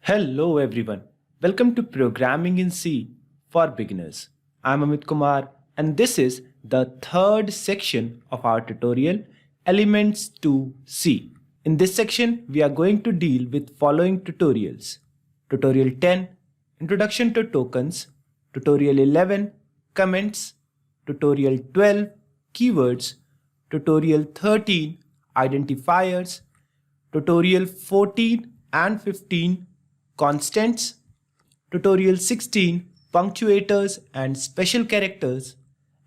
Hello everyone. Welcome to Programming in C for Beginners. I'm Amit Kumar and this is the third section of our tutorial Elements to C. In this section, we are going to deal with following tutorials. Tutorial 10, Introduction to Tokens. Tutorial 11, Comments. Tutorial 12, Keywords. Tutorial 13, Identifiers. Tutorial 14 and 15, Constants. Tutorial 16, Punctuators and Special Characters.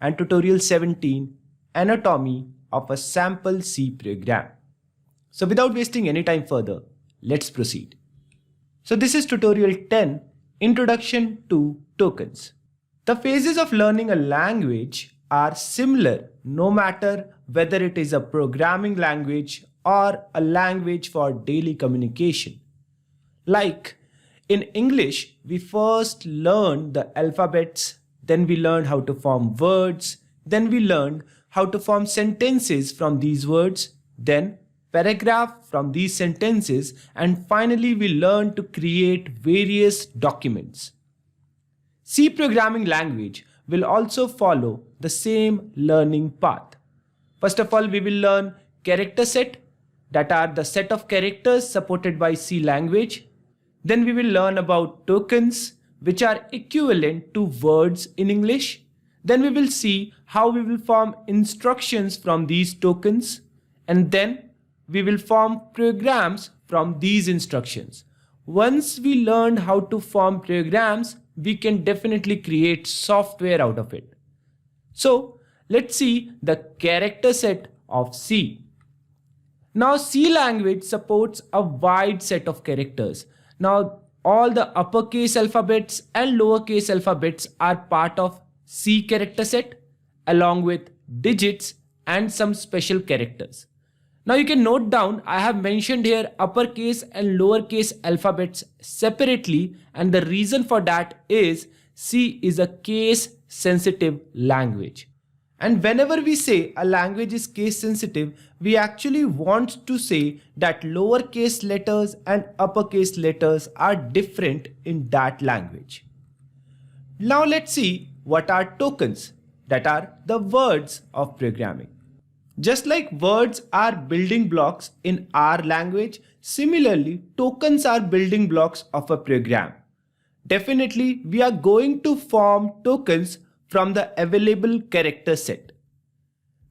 And Tutorial 17, Anatomy of a Sample C Program. So without wasting any time further, let's proceed. So this is Tutorial 10, Introduction to Tokens. The phases of learning a language are similar no matter whether it is a programming language or a language for daily communication. Like in English, we first learned the alphabets, then we learned how to form words, then we learned how to form sentences from these words, then paragraph from these sentences, and finally we learned to create various documents. C programming language will also follow the same learning path. First of all, we will learn character set, that are the set of characters supported by C language. Then we will learn about tokens, which are equivalent to words in English. Then we will see how we will form instructions from these tokens. And then we will form programs from these instructions. Once we learn how to form programs, we can definitely create software out of it. So let's see the character set of C. Now C language supports a wide set of characters. Now all the uppercase alphabets and lowercase alphabets are part of C character set along with digits and some special characters. Now you can note down, I have mentioned here uppercase and lowercase alphabets separately, and the reason for that is C is a case sensitive language. And whenever we say a language is case sensitive, we actually want to say that lowercase letters and uppercase letters are different in that language. Now let's see what are tokens, that are the words of programming. Just like words are building blocks in our language, similarly tokens are building blocks of a program. Definitely we are going to form tokens from the available character set.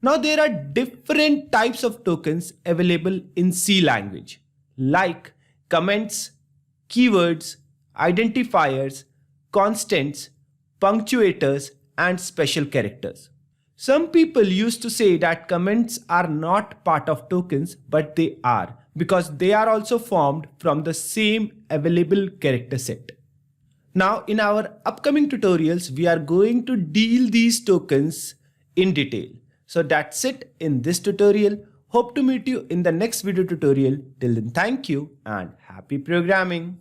Now there are different types of tokens available in C language, like comments, keywords, identifiers, constants, punctuators, and special characters. Some people used to say that comments are not part of tokens, but they are, because they are also formed from the same available character set. Now in our upcoming tutorials, we are going to deal these tokens in detail. So that's it in this tutorial. Hope to meet you in the next video tutorial. Till then, thank you and happy programming.